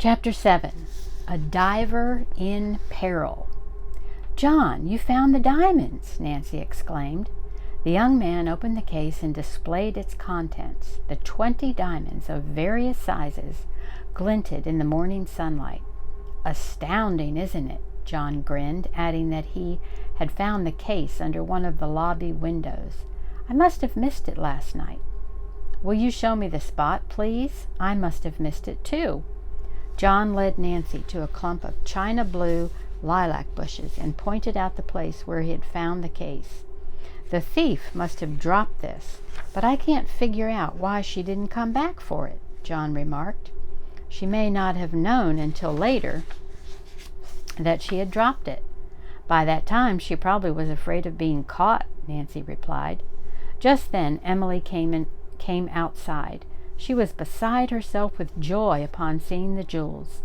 Chapter 7. A Diver in Peril. "John, you found the diamonds!" Nancy exclaimed. The young man opened the case and displayed its contents. The 20 diamonds of various sizes glinted in the morning sunlight. "Astounding, isn't it?" John grinned, adding that he had found the case under one of the lobby windows. "I must have missed it last night." "Will you show me the spot, please? I must have missed it, too." John led Nancy to a clump of china blue lilac bushes and pointed out the place where he had found the case. "The thief must have dropped this, but I can't figure out why she didn't come back for it," John remarked. "She may not have known until later that she had dropped it. By that time she probably was afraid of being caught," Nancy replied. Just then Emily came outside. She was beside herself with joy upon seeing the jewels.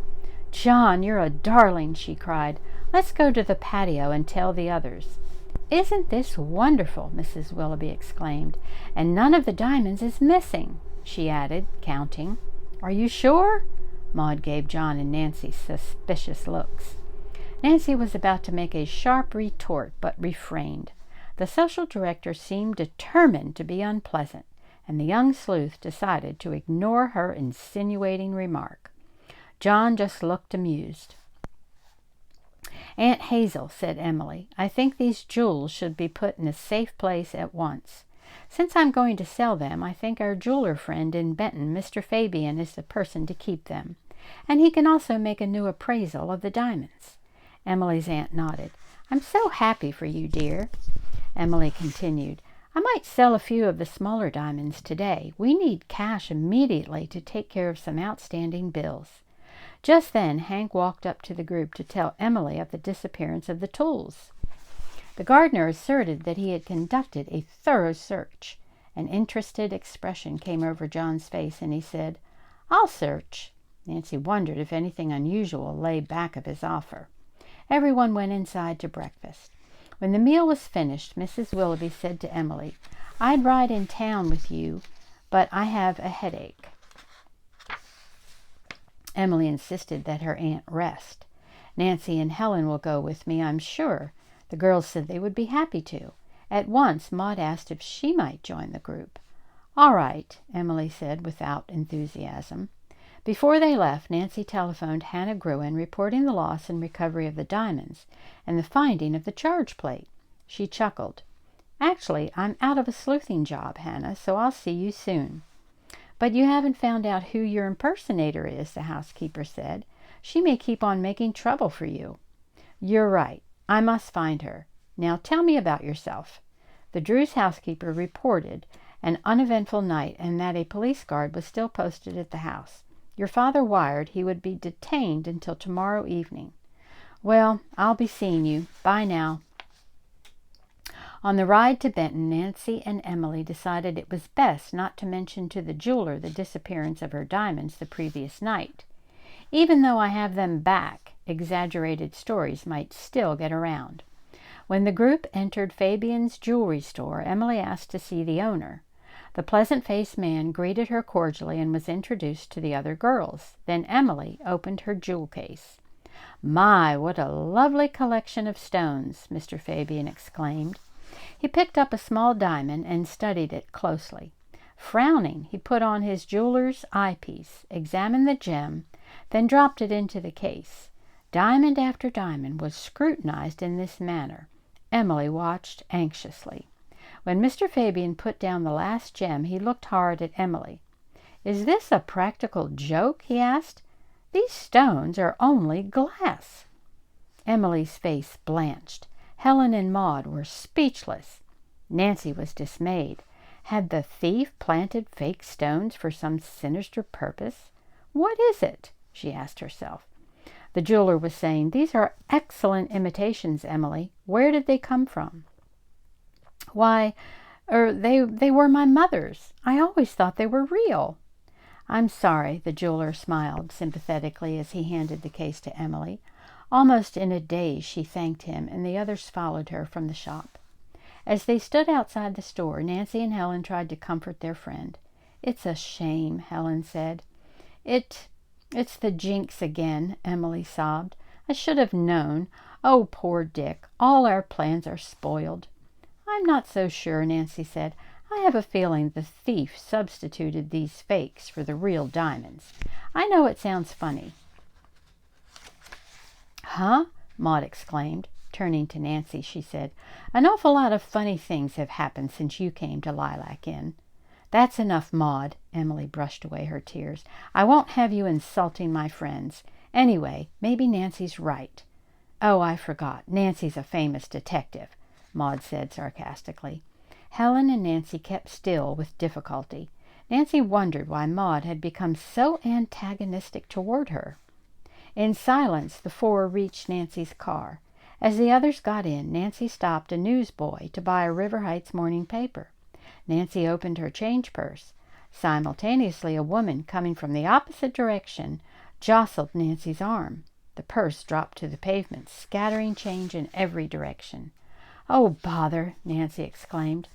"John, you're a darling," she cried. "Let's go to the patio and tell the others." "Isn't this wonderful?" Mrs. Willoughby exclaimed. "And none of the diamonds is missing," she added, counting. "Are you sure?" Maud gave John and Nancy suspicious looks. Nancy was about to make a sharp retort, but refrained. The social director seemed determined to be unpleasant, and the young sleuth decided to ignore her insinuating remark. John just looked amused. "Aunt Hazel," said Emily, "I think these jewels should be put in a safe place at once. Since I'm going to sell them, I think our jeweler friend in Benton, Mr. Fabian, is the person to keep them, and he can also make a new appraisal of the diamonds." Emily's aunt nodded. "I'm so happy for you, dear." Emily continued, "I might sell a few of the smaller diamonds today. We need cash immediately to take care of some outstanding bills." Just then Hank walked up to the group to tell Emily of the disappearance of the tools. The gardener asserted that he had conducted a thorough search. An interested expression came over John's face, and he said, "I'll search." Nancy wondered if anything unusual lay back of his offer. Everyone went inside to breakfast. When the meal was finished, Mrs. Willoughby said to Emily, "I'd ride in town with you, but I have a headache." Emily insisted that her aunt rest. "Nancy and Helen will go with me, I'm sure." The girls said they would be happy to. At once Maud asked if she might join the group. "All right," Emily said without enthusiasm. Before they left, Nancy telephoned Hannah Gruen, reporting the loss and recovery of the diamonds and the finding of the charge plate. She chuckled. "Actually, I'm out of a sleuthing job, Hannah, so I'll see you soon." "But you haven't found out who your impersonator is," the housekeeper said. "She may keep on making trouble for you." "You're right. I must find her. Now tell me about yourself." The Drews' housekeeper reported an uneventful night and that a police guard was still posted at the house. "Your father wired he would be detained until tomorrow evening." "Well, I'll be seeing you. Bye now." On the ride to Benton, Nancy and Emily decided it was best not to mention to the jeweler the disappearance of her diamonds the previous night. "Even though I have them back, exaggerated stories might still get around." When the group entered Fabian's jewelry store, Emily asked to see the owner. The pleasant-faced man greeted her cordially and was introduced to the other girls. Then Emily opened her jewel case. "My, what a lovely collection of stones!" Mr. Fabian exclaimed. He picked up a small diamond and studied it closely. Frowning, he put on his jeweler's eyepiece, examined the gem, then dropped it into the case. Diamond after diamond was scrutinized in this manner. Emily watched anxiously. When Mr. Fabian put down the last gem, he looked hard at Emily. "Is this a practical joke?" he asked. "These stones are only glass." Emily's face blanched. Helen and Maud were speechless. Nancy was dismayed. Had the thief planted fake stones for some sinister purpose? "What is it?" she asked herself. The jeweler was saying, "These are excellent imitations, Emily. Where did they come from?" "Why, they were my mother's. I always thought they were real." "I'm sorry," the jeweler smiled sympathetically as he handed the case to Emily. Almost in a daze she thanked him, and the others followed her from the shop. As they stood outside the store, Nancy and Helen tried to comfort their friend. "It's a shame," Helen said. It's the jinx again, Emily sobbed. I should have known. Oh, poor Dick. All our plans are spoiled. I'm not so sure, Nancy said. I have a feeling the thief substituted these fakes for the real diamonds. I know it sounds funny. Huh? Maud exclaimed. Turning to Nancy, she said, An awful lot of funny things have happened since you came to Lilac Inn. That's enough, Maud. Emily brushed away her tears. I won't have you insulting my friends. Anyway, maybe Nancy's right. Oh, I forgot. Nancy's a famous detective, Maud said sarcastically. Helen and Nancy kept still with difficulty. Nancy wondered why Maud had become so antagonistic toward her. In silence, the four reached Nancy's car. As the others got in, Nancy stopped a newsboy to buy a River Heights morning paper. Nancy opened her change purse. Simultaneously, a woman coming from the opposite direction jostled Nancy's arm. The purse dropped to the pavement, scattering change in every direction. Oh, bother! Nancy exclaimed.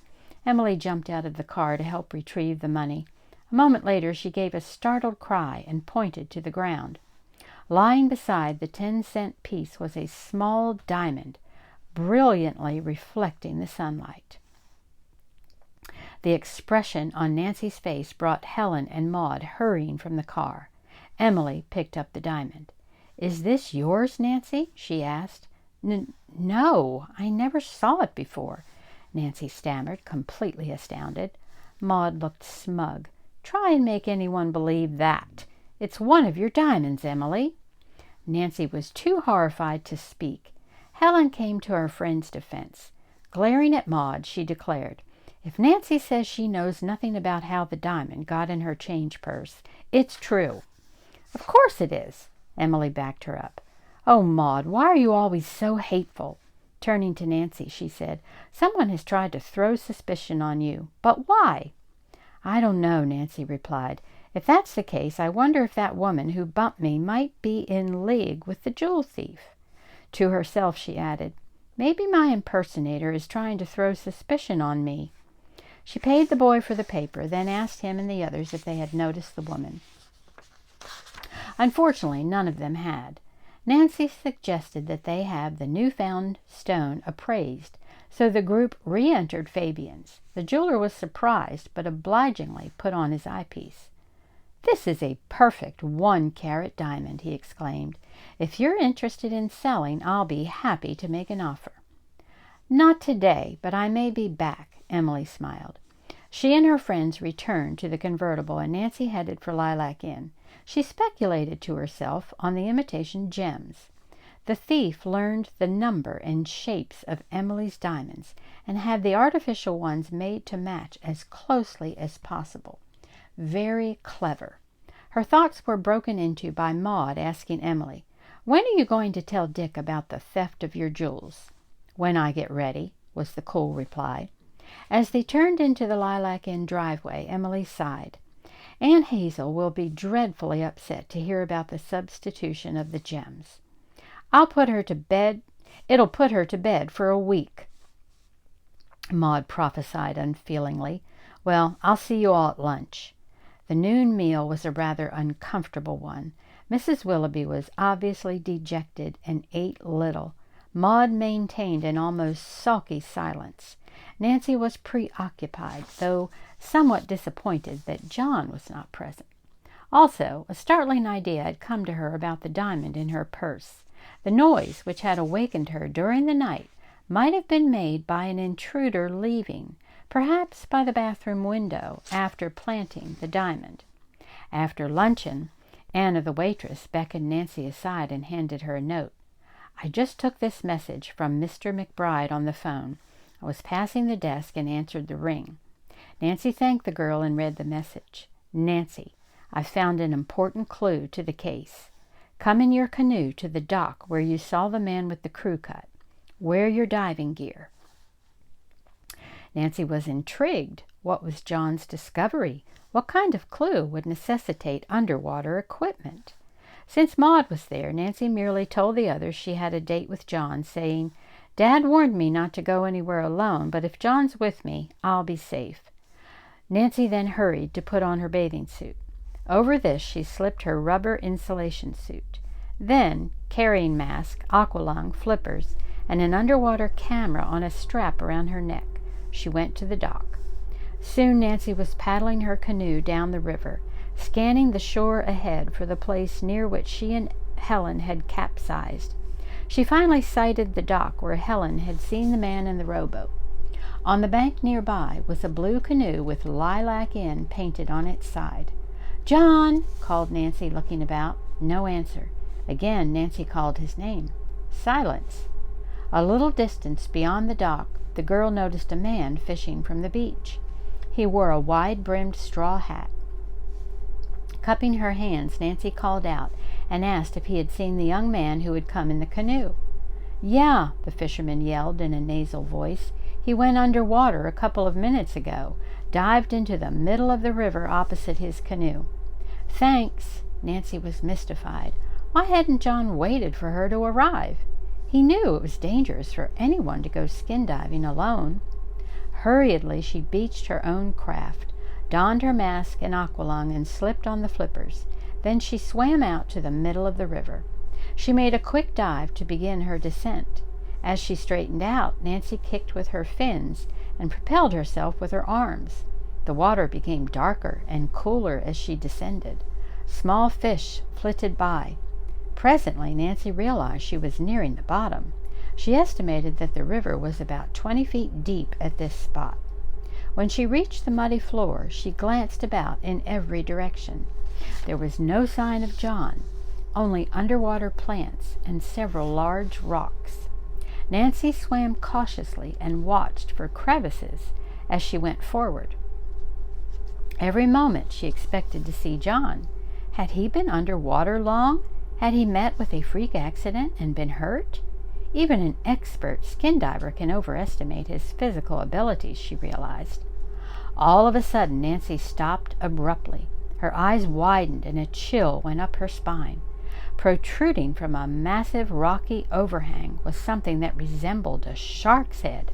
Emily jumped out of the car to help retrieve the money. A moment later, she gave a startled cry and pointed to the ground. Lying beside the 10-cent piece was a small diamond, brilliantly reflecting the sunlight. The expression on Nancy's face brought Helen and Maud hurrying from the car. Emily picked up the diamond. Is this yours, Nancy? She asked. No, I never saw it before, Nancy stammered, completely astounded. Maud looked smug. Try and make anyone believe that. It's one of your diamonds, Emily. Nancy was too horrified to speak. Helen came to her friend's defense. Glaring at Maud, she declared, If Nancy says she knows nothing about how the diamond got in her change purse, it's true. Of course it is, Emily backed her up. Oh, Maud, why are you always so hateful? Turning to Nancy, she said, Someone has tried to throw suspicion on you. But why? I don't know, Nancy replied. If that's the case, I wonder if that woman who bumped me might be in league with the jewel thief. To herself, she added, Maybe my impersonator is trying to throw suspicion on me. She paid the boy for the paper, then asked him and the others if they had noticed the woman. Unfortunately, none of them had. Nancy suggested that they have the newfound stone appraised, so the group re-entered Fabian's. The jeweler was surprised, but obligingly put on his eyepiece. This is a perfect 1-carat diamond, he exclaimed. If you're interested in selling, I'll be happy to make an offer. Not today, but I may be back, Emily smiled. She and her friends returned to the convertible, and Nancy headed for Lilac Inn. She speculated to herself on the imitation gems. The thief learned the number and shapes of Emily's diamonds and had the artificial ones made to match as closely as possible. Very clever. Her thoughts were broken into by Maud asking Emily, When are you going to tell Dick about the theft of your jewels? When I get ready, was the cool reply. As they turned into the Lilac Inn driveway, Emily sighed. Aunt Hazel will be dreadfully upset to hear about the substitution of the gems. It'll put her to bed for a week, Maud prophesied unfeelingly. Well, I'll see you all at lunch. The noon meal was a rather uncomfortable one. Mrs. Willoughby was obviously dejected and ate little. Maud maintained an almost sulky silence. Nancy was preoccupied, though somewhat disappointed that John was not present. Also, a startling idea had come to her about the diamond in her purse. The noise which had awakened her during the night might have been made by an intruder leaving, perhaps by the bathroom window, after planting the diamond. After luncheon, Anna the waitress beckoned Nancy aside and handed her a note. I just took this message from Mr. McBride on the phone. I was passing the desk and answered the ring. Nancy thanked the girl and read the message. Nancy, I've found an important clue to the case. Come in your canoe to the dock where you saw the man with the crew cut. Wear your diving gear. Nancy was intrigued. What was John's discovery? What kind of clue would necessitate underwater equipment? Since Maud was there, Nancy merely told the others she had a date with John, saying, Dad warned me not to go anywhere alone, but if John's with me, I'll be safe. Nancy then hurried to put on her bathing suit. Over this she slipped her rubber insulation suit. Then, carrying mask, aqualung, flippers, and an underwater camera on a strap around her neck, she went to the dock. Soon Nancy was paddling her canoe down the river, scanning the shore ahead for the place near which she and Helen had capsized. She finally sighted the dock where Helen had seen the man in the rowboat. On the bank nearby was a blue canoe with Lilac Inn painted on its side. "John!" called Nancy, looking about. No answer. Again Nancy called his name. Silence. A little distance beyond the dock, the girl noticed a man fishing from the beach. He wore a wide-brimmed straw hat. Cupping her hands, Nancy called out and asked if he had seen the young man who had come in the canoe. "Yeah," the fisherman yelled in a nasal voice. "He went under water a couple of minutes ago, dived into the middle of the river opposite his canoe." "Thanks." Nancy was mystified. Why hadn't John waited for her to arrive? He knew it was dangerous for anyone to go skin diving alone. Hurriedly she beached her own craft, donned her mask and aqualung, and slipped on the flippers. Then she swam out to the middle of the river. She made a quick dive to begin her descent. As she straightened out, Nancy kicked with her fins and propelled herself with her arms. The water became darker and cooler as she descended. Small fish flitted by. Presently, Nancy realized she was nearing the bottom. She estimated that the river was about 20 feet deep at this spot. When she reached the muddy floor, she glanced about in every direction. There was no sign of John, only underwater plants and several large rocks. Nancy swam cautiously and watched for crevices as she went forward. Every moment she expected to see John. Had he been underwater long? Had he met with a freak accident and been hurt? Even an expert skin diver can overestimate his physical abilities, she realized. All of a sudden, Nancy stopped abruptly. Her eyes widened and a chill went up her spine. Protruding from a massive rocky overhang was something that resembled a shark's head.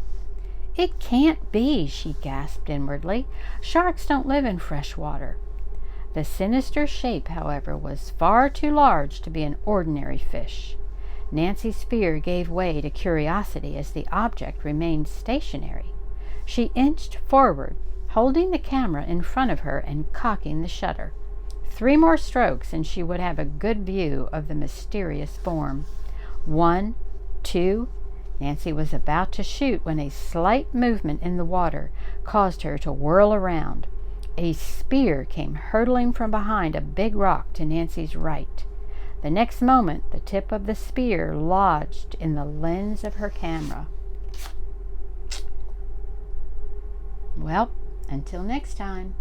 "It can't be," she gasped inwardly. "Sharks don't live in fresh water." The sinister shape, however, was far too large to be an ordinary fish. Nancy's fear gave way to curiosity as the object remained stationary. She inched forward, holding the camera in front of her and cocking the shutter. 3 more strokes and she would have a good view of the mysterious form. 1, 2. Nancy was about to shoot when a slight movement in the water caused her to whirl around. A spear came hurtling from behind a big rock to Nancy's right. The next moment, the tip of the spear lodged in the lens of her camera. Well, until next time.